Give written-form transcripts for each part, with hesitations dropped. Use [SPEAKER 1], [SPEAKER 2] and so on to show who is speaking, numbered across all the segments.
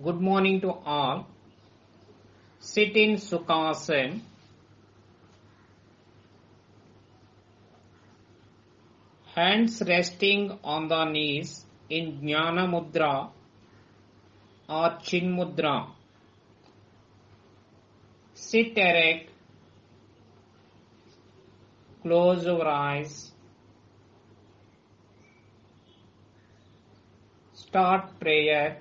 [SPEAKER 1] Good morning to all. Sit in Sukhasana. Hands resting on the knees in Jnana Mudra or Chin Mudra. Sit erect. Close your eyes. Start prayer.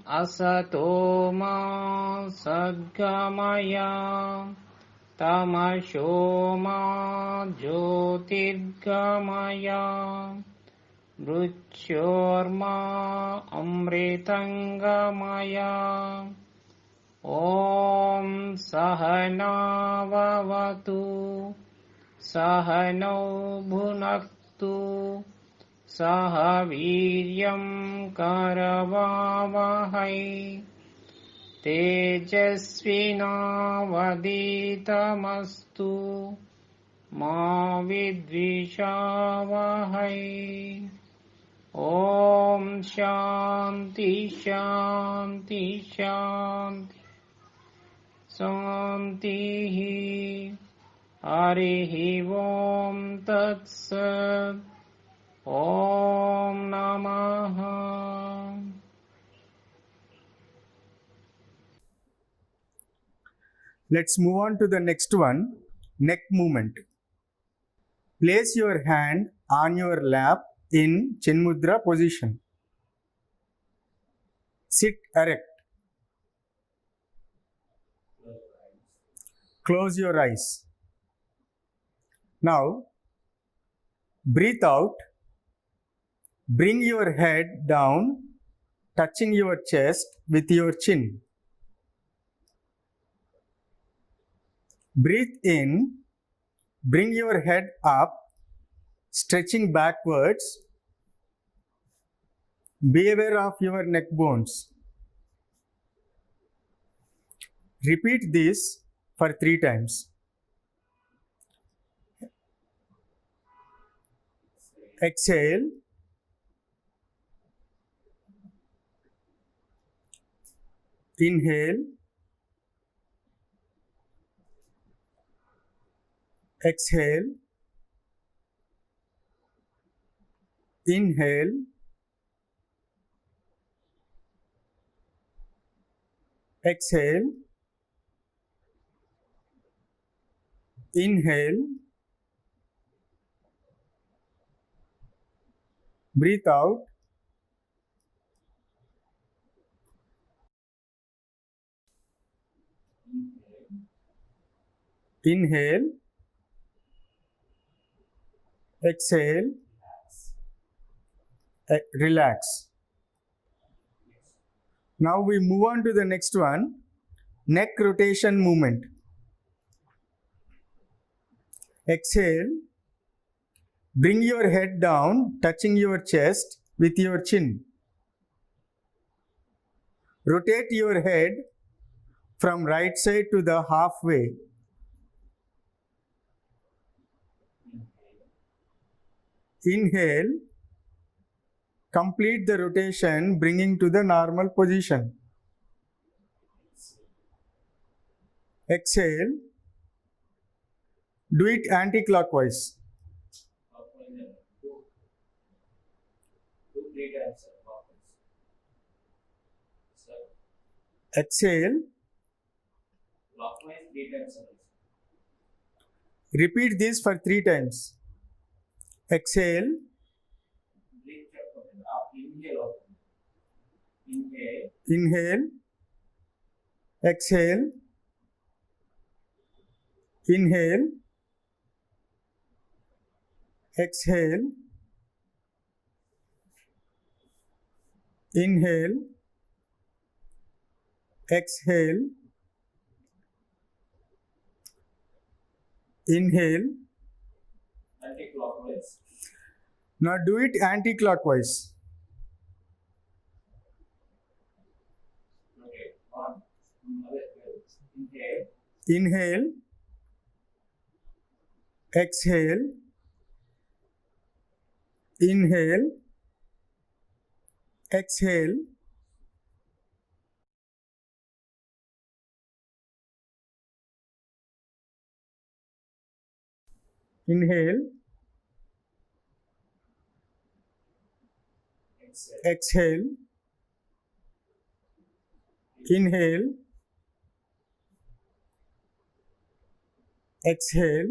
[SPEAKER 1] Asato ma sadgamaya tamasho ma jyotirgamaya mrityorma amritangamaya Om Sahana Vavatu Sahano Bhunaktu Saha Viryam Karavavahai Tejasvinavaditamastu Ma Vidvishavahai Om Shanti Shanti Shanti Santihi Harihi Om Tat Sat Om Namaha.
[SPEAKER 2] Let's move on to the next one, neck movement. Place your hand on your lap in Chin Mudra position. Sit erect. Close your eyes. Now, breathe out. Bring your head down, touching your chest with your chin. Breathe in. Bring your head up, stretching backwards. Be aware of your neck bones. Repeat this for 3 times. Exhale. Inhale. Exhale. Inhale. Exhale. Inhale. Breathe out. Inhale. Exhale. Relax. Now we move on to the next one, neck rotation movement. Exhale. Bring your head down, touching your chest with your chin. Rotate your head from right side to the halfway. Inhale. Complete the rotation, bringing to the normal position. Exhale. Do it anti-clockwise. Exhale. Repeat this for 3 times. Exhale. Inhale. Exhale. Inhale. exhale, inhale, exhale, inhale.
[SPEAKER 1] Anti-clockwise.
[SPEAKER 2] Now do it anti-clockwise.
[SPEAKER 1] Okay. One. Inhale.
[SPEAKER 2] Inhale, exhale, inhale, exhale, inhale, exhale, inhale, exhale,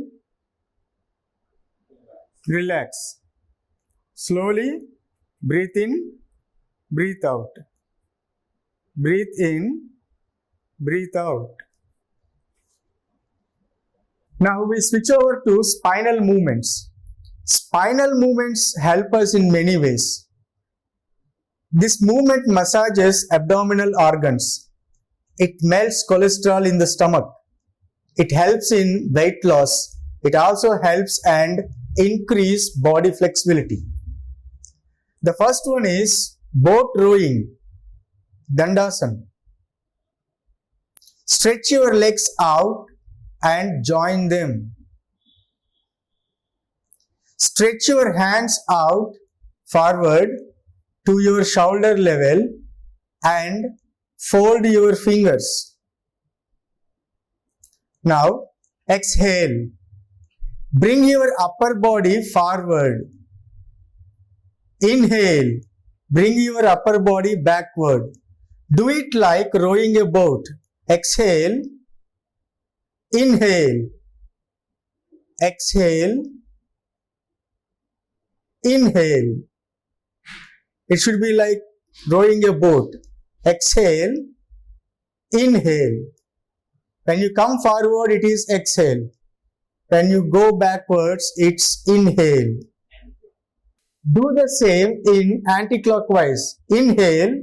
[SPEAKER 2] relax. Slowly breathe in, breathe out. Breathe in, breathe out. Now we switch over to spinal movements. Spinal movements help us in many ways. This movement massages abdominal organs. It melts cholesterol in the stomach. It helps in weight loss. It also helps and increase body flexibility. The first one is boat rowing, Dandasana. Stretch your legs out and join them. Stretch your hands out forward to your shoulder level and fold your fingers. Now exhale. Bring your upper body forward. Inhale. Bring your upper body backward. Do it like rowing a boat. Exhale. Inhale. Exhale. Inhale. It should be like rowing a boat. Exhale. Inhale. When you come forward, it is exhale. When you go backwards, it's inhale. Do the same in anti-clockwise. Inhale.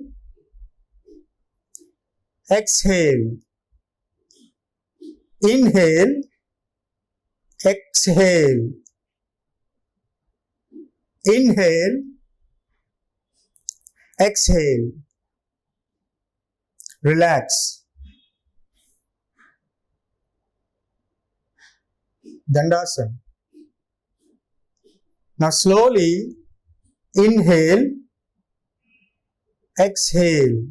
[SPEAKER 2] Exhale. Inhale. Exhale. Inhale. Exhale. Relax. Dandasana. Now slowly inhale, exhale,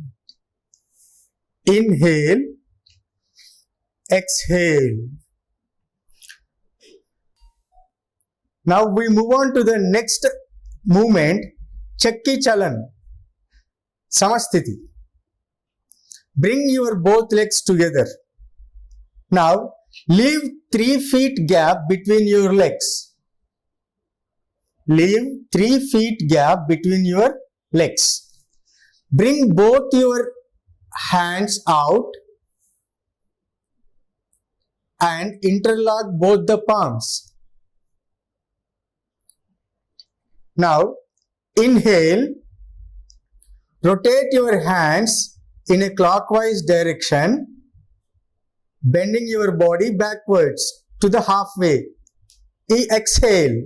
[SPEAKER 2] inhale, exhale. Now we move on to the next movement, Chakki Chalan, Samasthiti. Bring your both legs together. Now leave 3 feet gap between your legs. Leave 3 feet gap between your legs. Bring both your hands out and interlock both the palms. Now inhale, rotate your hands in a clockwise direction, bending your body backwards to the halfway. Exhale,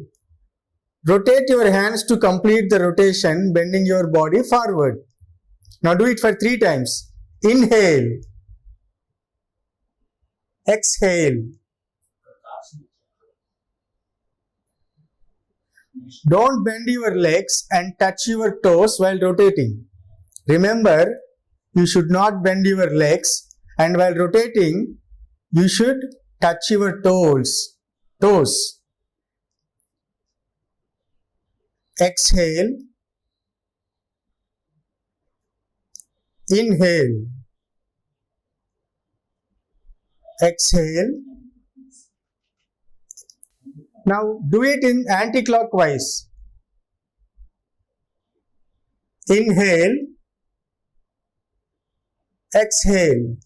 [SPEAKER 2] rotate your hands to complete the rotation, bending your body forward. Now do it for 3 times. Inhale, exhale. Don't bend your legs and touch your toes while rotating. Remember, you should not bend your legs, and while rotating, you should touch your toes. Exhale. Inhale. Exhale. Now do it in anti-clockwise. Inhale. Exhale.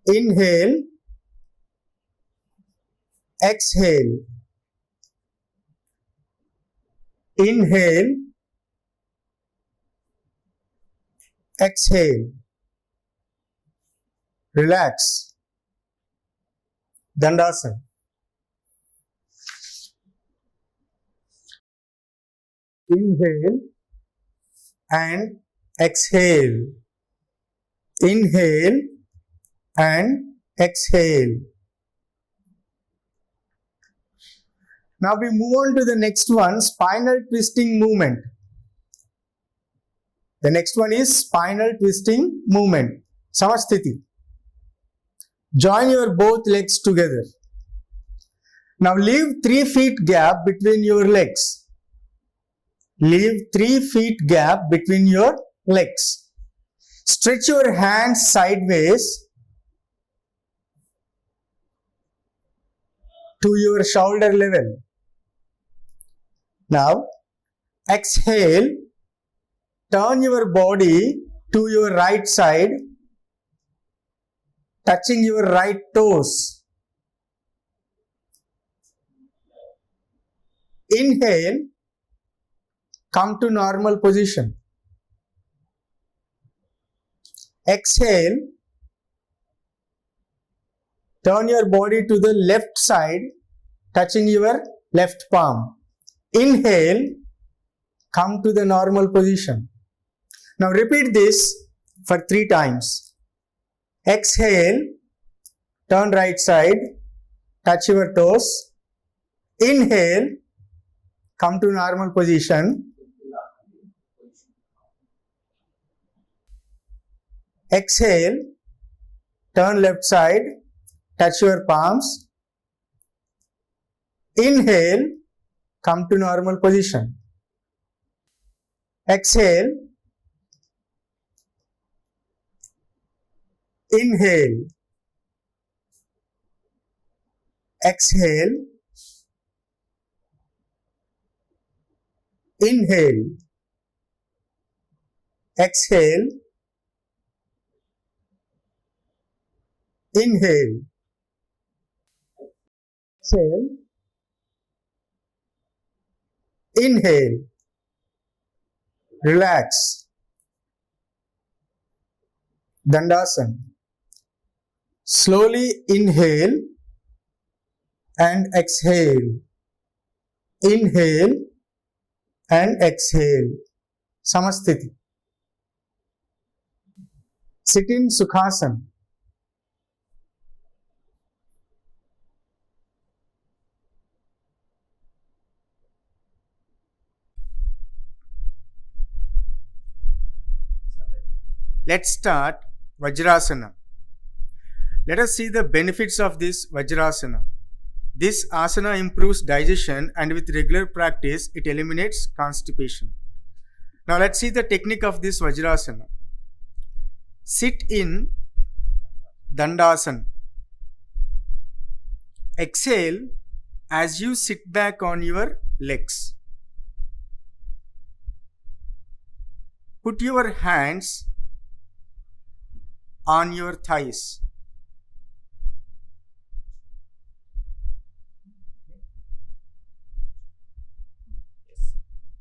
[SPEAKER 2] Inhale. exhale, inhale, exhale, relax, Dandasana. Inhale and exhale, inhale and exhale. Now we move on to the next one, spinal twisting movement. The next one is spinal twisting movement, Samasthiti. Join your both legs together. Now leave 3 feet gap between your legs. Leave 3 feet gap between your legs. Stretch your hands sideways to your shoulder level. Now exhale, turn your body to your right side, touching your right toes. Inhale, come to normal position. Exhale, turn your body to the left side, touching your left palm. Inhale, come to the normal position. Now repeat this for 3 times. Exhale, turn right side, touch your toes. Inhale, come to normal position. Exhale, turn left side, touch your palms. Inhale, come to normal position. Exhale, inhale, exhale, inhale, exhale, inhale, exhale, inhale, relax, Dandasana. Slowly inhale and exhale, inhale and exhale, Samasthiti. Sit in Sukhasana. Let's start Vajrasana. Let us see the benefits of this Vajrasana. This asana improves digestion and with regular practice, it eliminates constipation. Now let's see the technique of this Vajrasana. Sit in Dandasana. Exhale as you sit back on your legs. Put your hands on your thighs.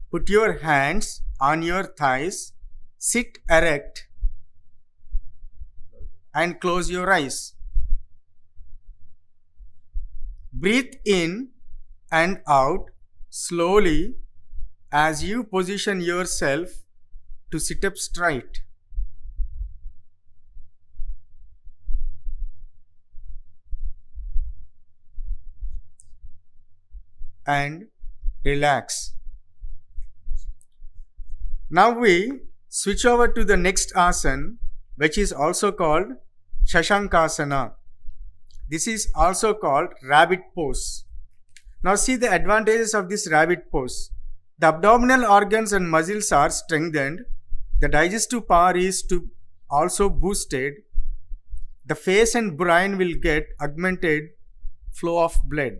[SPEAKER 2] Put your hands on your thighs, sit erect and close your eyes. Breathe in and out slowly as you position yourself to sit up straight. And relax. Now we switch over to the next asana, which is also called Shashankasana. This is also called rabbit pose. Now see the advantages of this rabbit pose. The abdominal organs and muscles are strengthened. The digestive power is also boosted. The face and brain will get augmented flow of blood.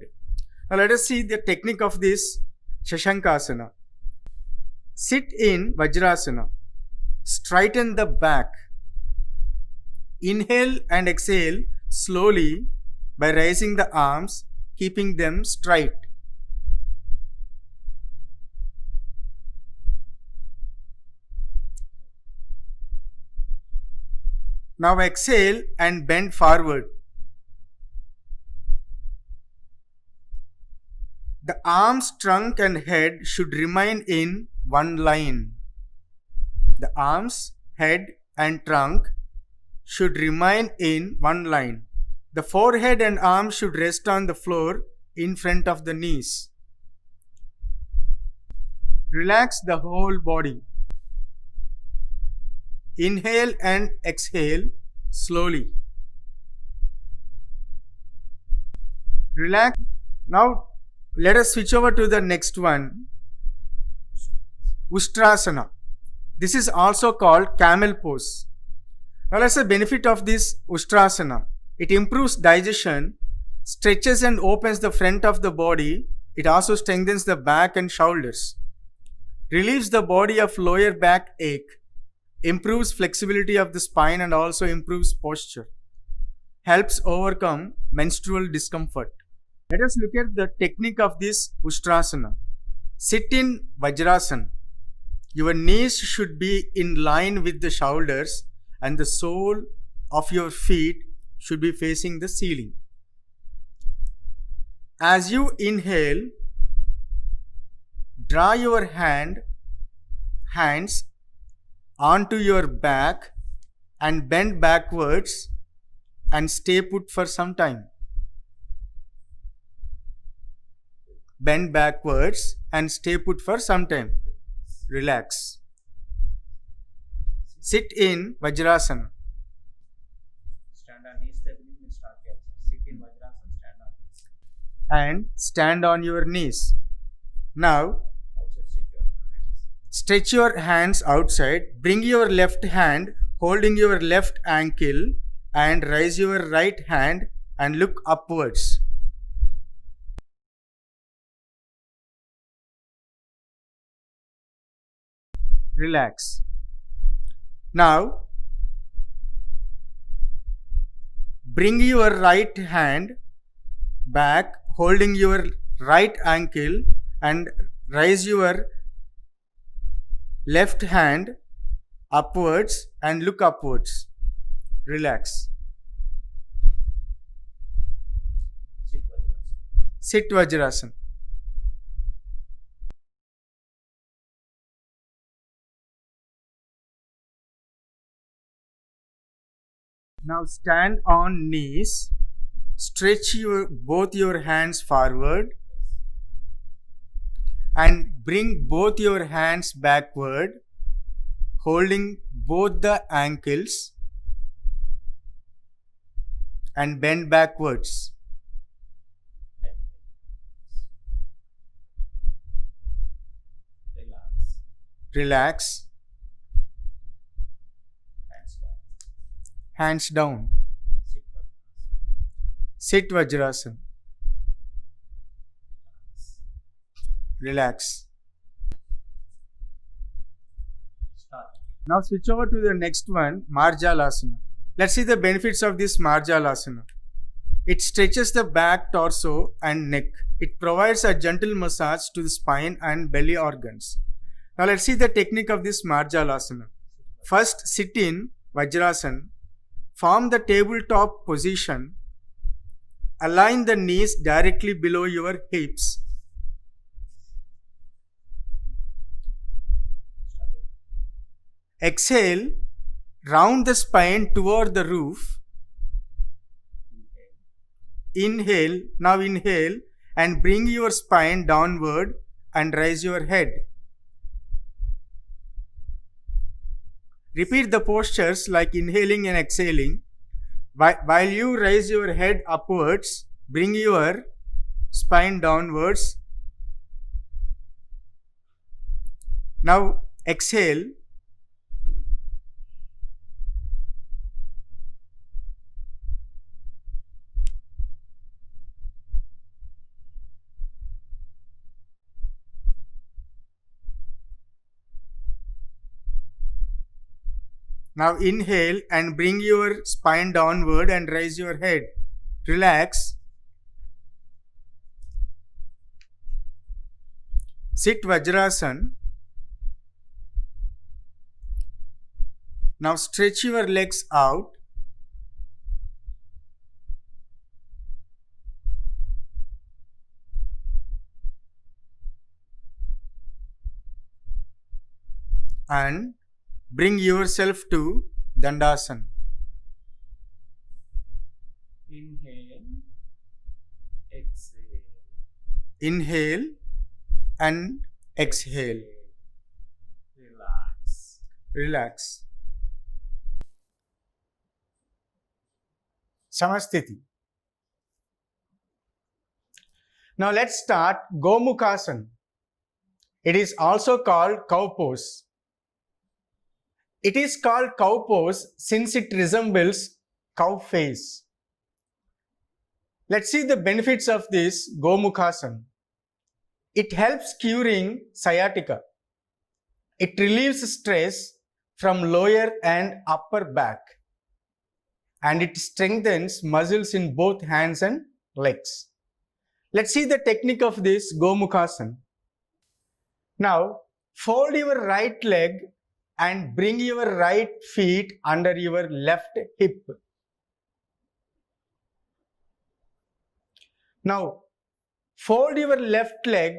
[SPEAKER 2] Now let us see the technique of this Shashankasana. Sit in Vajrasana. Straighten the back. Inhale and exhale slowly by raising the arms keeping them straight. Now exhale and bend forward. The arms, trunk and head should remain in one line. The arms, head and trunk should remain in one line. The forehead and arms should rest on the floor in front of the knees. Relax the whole body. Inhale and exhale slowly. Relax. Now let us switch over to the next one, Ustrasana. This is also called camel pose. Now let's see the benefit of this Ustrasana. It improves digestion, stretches and opens the front of the body. It also strengthens the back and shoulders, relieves the body of lower back ache, improves flexibility of the spine and also improves posture, helps overcome menstrual discomfort. Let us look at the technique of this Ustrasana. Sit in Vajrasana. Your knees should be in line with the shoulders and the sole of your feet should be facing the ceiling. As you inhale, draw your hands onto your back and bend backwards and stay put for some time. Bend backwards and stay put for some time. Relax. Sit in Vajrasana.
[SPEAKER 1] Stand on knees, the breathing will start here. Sit in Vajrasana, stand on knees.
[SPEAKER 2] And stand on your knees. Now, stretch your hands outside. Bring your left hand holding your left ankle and raise your right hand and look upwards. Relax. Now, bring your right hand back holding your right ankle and raise your left hand upwards and look upwards. Relax. Sit Vajrasana. Now stand on knees. Stretch both your hands forward and bring both your hands backward, holding both the ankles and bend backwards. Relax. Hands down. Sit Vajrasana. Relax. Now switch over to the next one, Marjalasana. Let's see the benefits of this Marjalasana. It stretches the back, torso and neck. It provides a gentle massage to the spine and belly organs. Now let's see the technique of this Marjalasana. First, sit in Vajrasana. Form the tabletop position. Align the knees directly below your hips. Exhale, round the spine toward the roof. Inhale, now inhale and bring your spine downward and raise your head. Repeat the postures like inhaling and exhaling. While you raise your head upwards, bring your spine downwards. Now exhale. Now inhale and bring your spine downward and raise your head. Relax. Sit Vajrasan. Now stretch your legs out. And bring yourself to Dandasana.
[SPEAKER 1] Inhale, exhale.
[SPEAKER 2] Inhale and exhale.
[SPEAKER 1] Relax.
[SPEAKER 2] Relax. Samasthiti. Now let's start Gomukhasana. It is also called cow pose. It is called cow pose since it resembles cow face. Let's see the benefits of this Gomukhasana. It helps curing sciatica. It relieves stress from lower and upper back. And it strengthens muscles in both hands and legs. Let's see the technique of this Gomukhasana. Now, fold your right leg and bring your right feet under your left hip. Now, fold your left leg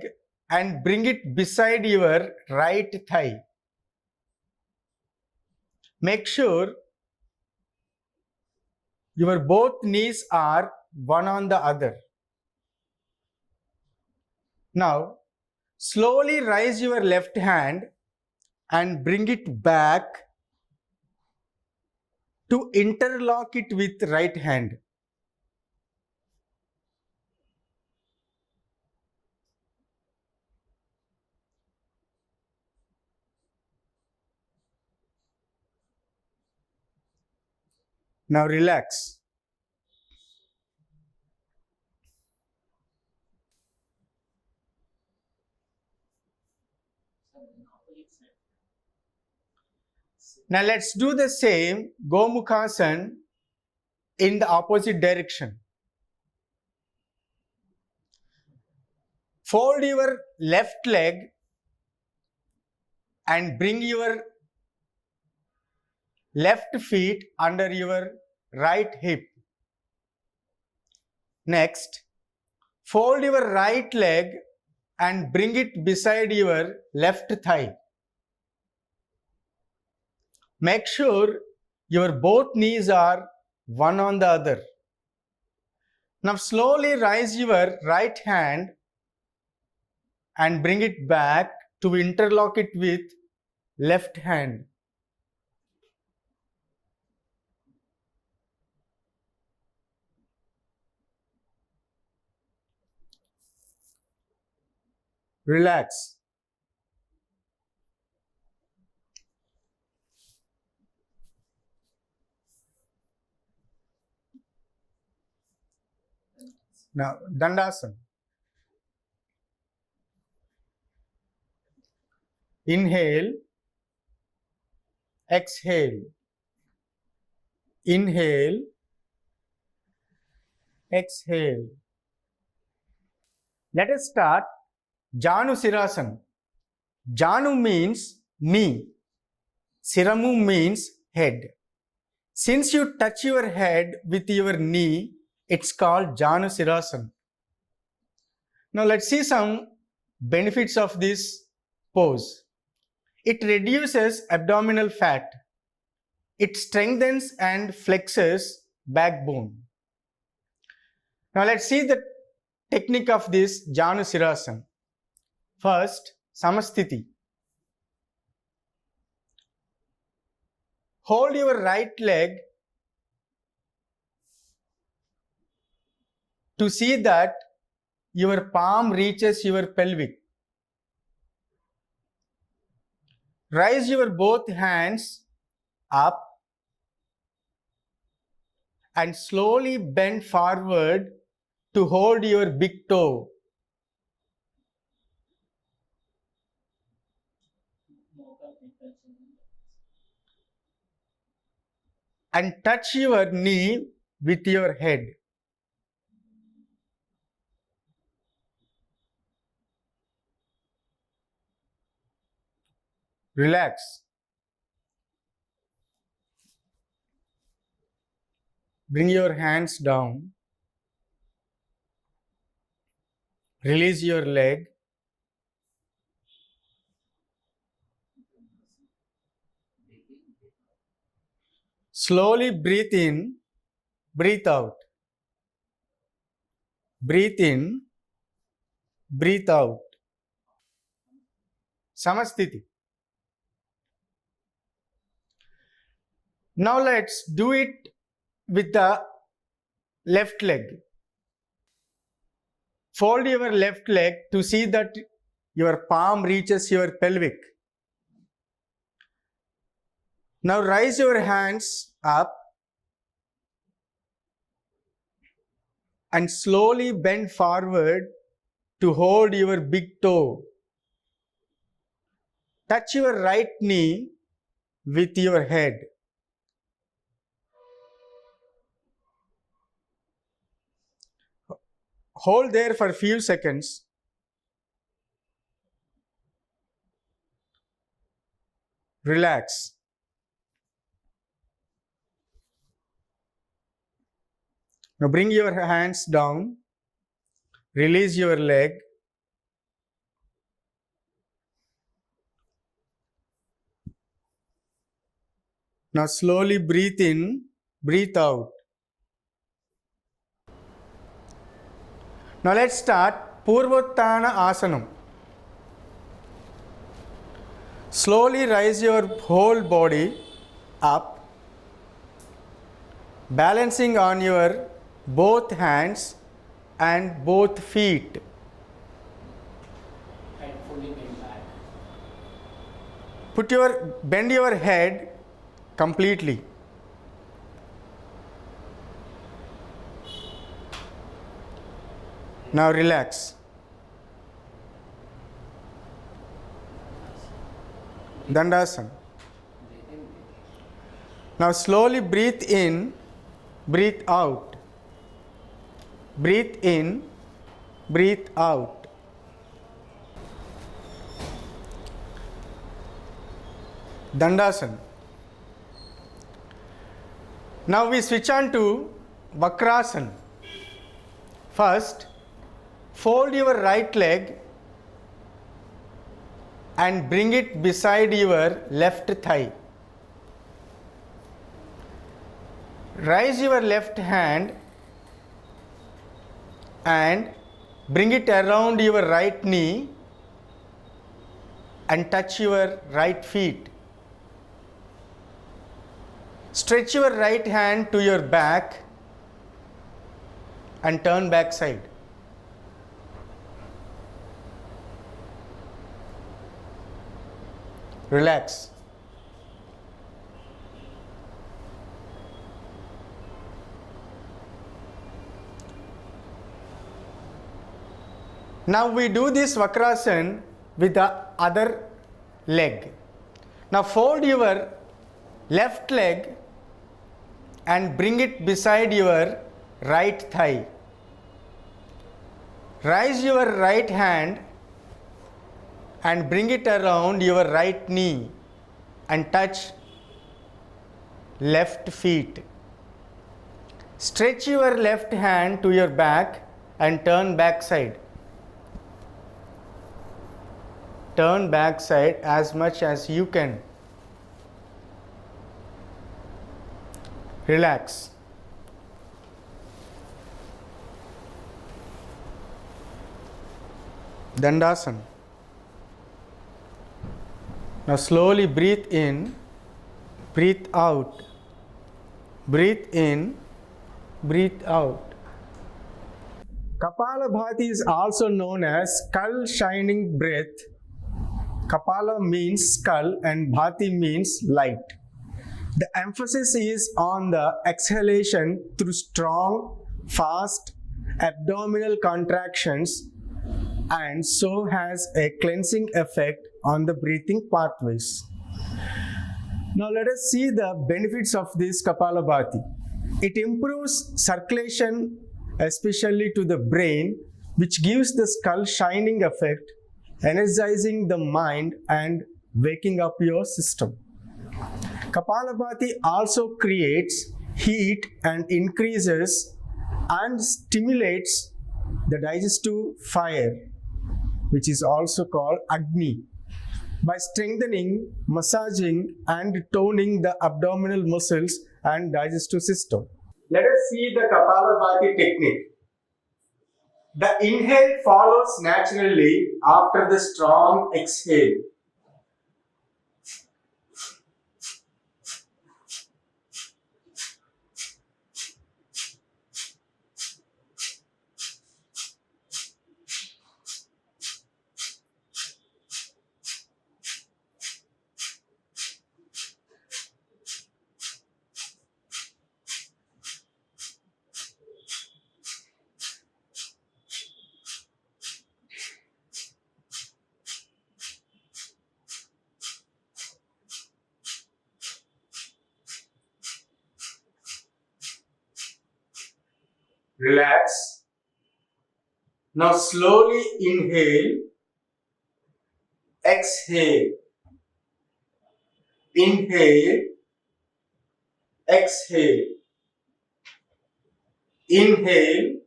[SPEAKER 2] and bring it beside your right thigh. Make sure your both knees are one on the other. Now, slowly raise your left hand and bring it back to interlock it with right hand. Now relax. Now let's do the same Gomukhasana in the opposite direction. Fold your left leg and bring your left feet under your right hip. Next, fold your right leg and bring it beside your left thigh. Make sure your both knees are one on the other. Now slowly raise your right hand and bring it back to interlock it with left hand. Relax. Now, Dandasana. Inhale, exhale. Inhale, exhale. Let us start Janu Sirasana. Janu means knee. Siramu means head. Since you touch your head with your knee, it's called Janu Sirasana. Now let's see some benefits of this pose. It reduces abdominal fat. It strengthens and flexes backbone. Now let's see the technique of this Janu Sirasana. First, Samasthiti. Hold your right leg to see that your palm reaches your pelvic. Raise your both hands up and slowly bend forward to hold your big toe. And touch your knee with your head. Relax. Bring your hands down. Release your leg. Slowly breathe in, breathe out. Breathe in, breathe out. Samasthiti. Now let's do it with the left leg. Fold your left leg to see that your palm reaches your pelvic. Now raise your hands up and slowly bend forward to hold your big toe. Touch your right knee with your head. Hold there for a few seconds. Relax. Now bring your hands down. Release your leg. Now slowly breathe in, breathe out. Now let's start Purvottana Asanam. Slowly rise your whole body up, balancing on your both hands and both feet.
[SPEAKER 1] And fully bend back.
[SPEAKER 2] Bend your head completely. Now relax. Dandasana. Now slowly breathe in, breathe out. Breathe in, breathe out. Dandasana. Now we switch on to Vakrasana. First, fold your right leg and bring it beside your left thigh. Raise your left hand and bring it around your right knee and touch your right feet. Stretch your right hand to your back and turn back side. Relax. Now we do this Vakrasana with the other leg. Now fold your left leg and bring it beside your right thigh. Raise your right hand and bring it around your right knee and touch left feet. Stretch your left hand to your back and turn back side. Turn back side as much as you can. Relax. Dandasana. Now slowly breathe in, breathe out. Breathe in, breathe out. Kapalabhati is also known as skull shining breath. Kapala means skull and Bhati means light. The emphasis is on the exhalation through strong, fast abdominal contractions and so has a cleansing effect on the breathing pathways. Now let us see the benefits of this Kapalabhati. It improves circulation, especially to the brain, which gives the skull shining effect, energizing the mind and waking up your system. Kapalabhati also creates heat and increases and stimulates the digestive fire, which is also called Agni, by strengthening, massaging, and toning the abdominal muscles and digestive system. Let us see the Kapalabhati technique. The inhale follows naturally after the strong exhale. Relax. Now slowly inhale, exhale, inhale, exhale, inhale,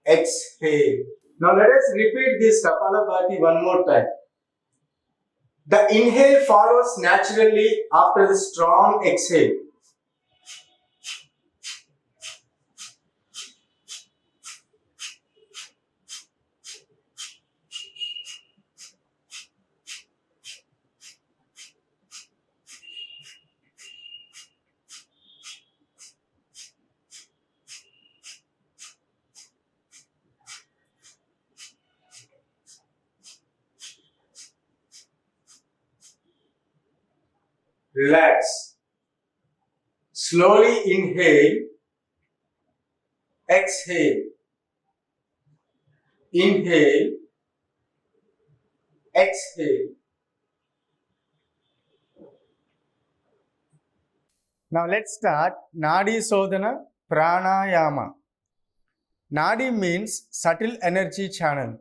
[SPEAKER 2] exhale. Now let us repeat this Kapalabhati one more time. The inhale follows naturally after the strong exhale. Relax. Slowly inhale, exhale, inhale, exhale. Now let's start Nadi Sodhana Pranayama. Nadi means subtle energy channel.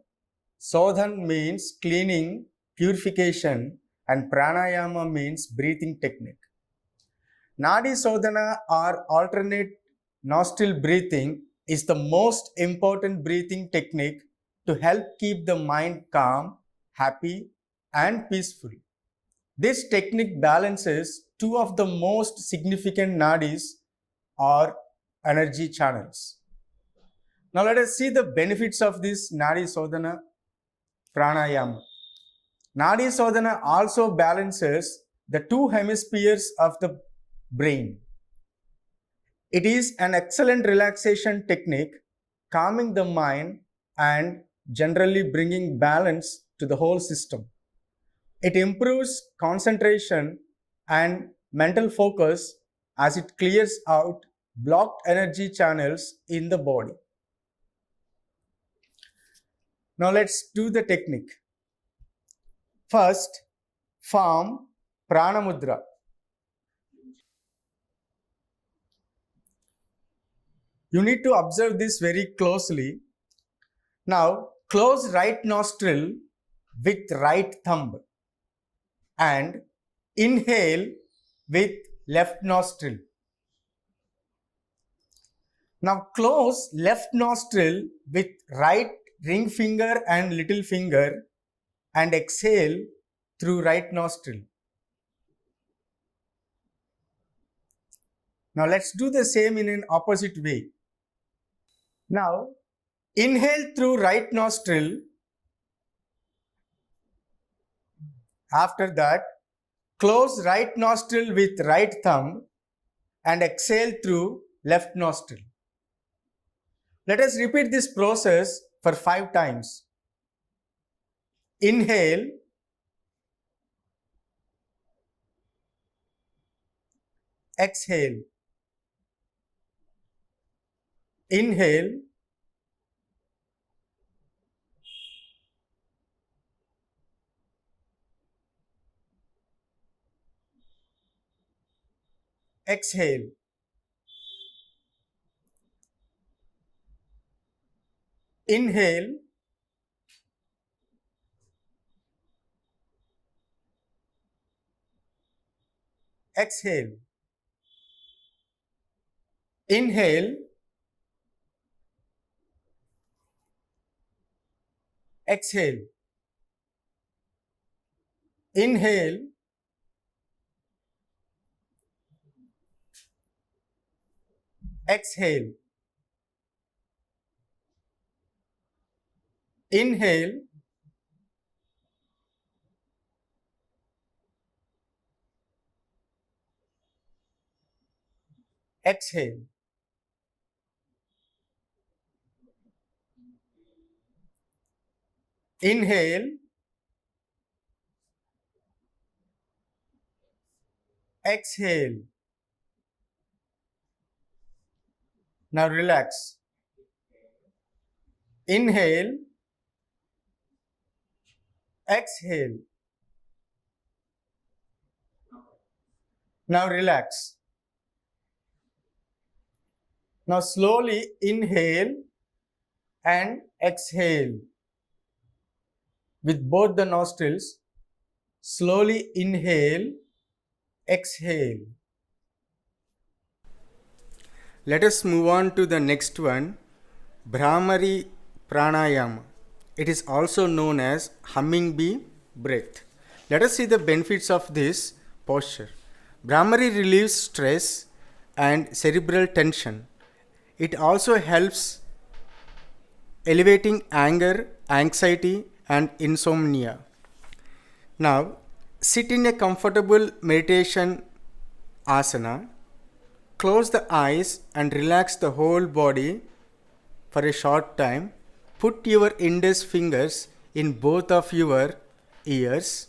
[SPEAKER 2] Sodhan means cleaning, purification, and Pranayama means breathing technique. Nadi Sodhana or alternate nostril breathing is the most important breathing technique to help keep the mind calm, happy, and peaceful. This technique balances two of the most significant nadis or energy channels. Now let us see the benefits of this Nadi Sodhana Pranayama. Nadi Sodhana also balances the two hemispheres of the brain. It is an excellent relaxation technique, calming the mind and generally bringing balance to the whole system. It improves concentration and mental focus as it clears out blocked energy channels in the body. Now let's do the technique. First, form Pranamudra. You need to observe this very closely. Now, close right nostril with right thumb and inhale with left nostril. Now, close left nostril with right ring finger and little finger and exhale through right nostril. Now, let's do the same in an opposite way. Now, inhale through right nostril. After that, close right nostril with right thumb and exhale through left nostril. Let us repeat this process for 5 times. Inhale, exhale, inhale, exhale. Inhale, exhale, inhale, exhale, inhale, exhale, inhale, exhale. Inhale, exhale. Now relax. Inhale, exhale. Now relax. Now slowly inhale and exhale. With both the nostrils, slowly inhale, exhale. Let us move on to the next one, Bhramari Pranayama. It is also known as humming bee breath. Let us see the benefits of this posture. Bhramari relieves stress and cerebral tension. It also helps elevating anger, anxiety, and insomnia. Now, sit in a comfortable meditation asana. Close the eyes and relax the whole body for a short time. Put your index fingers in both of your ears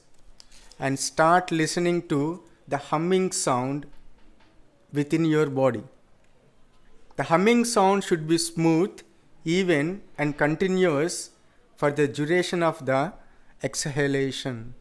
[SPEAKER 2] and start listening to the humming sound within your body. The humming sound should be smooth, even, and continuous for the duration of the exhalation.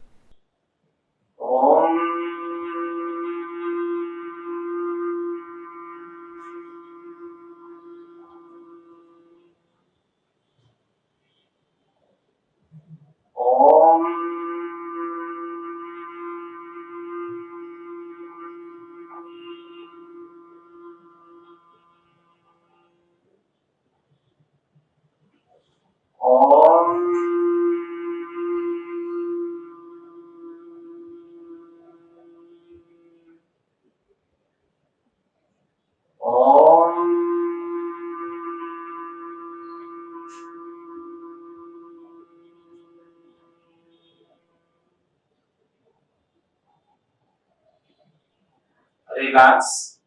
[SPEAKER 1] Relax.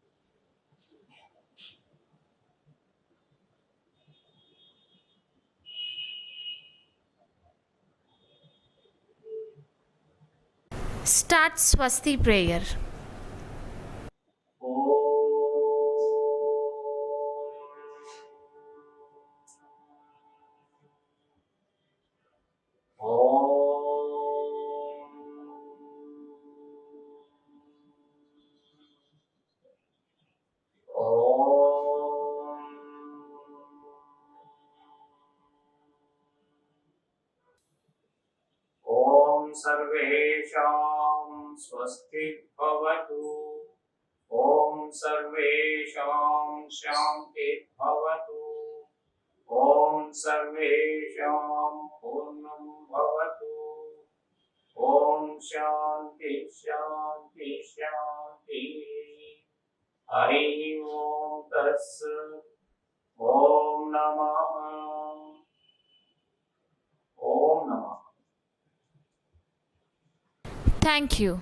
[SPEAKER 3] Start Swasti prayer.
[SPEAKER 1] ॐ सर्वेषां स्वस्ति भवतु। ॐ सर्वेषां शान्ति भवतु। ॐ सर्वेषां पूर्णं भवतु। ॐ शान्ति शान्ति शान्ति। हरि ओम तत्सत्। ओम नमः। ओम नमः।
[SPEAKER 3] Thank you.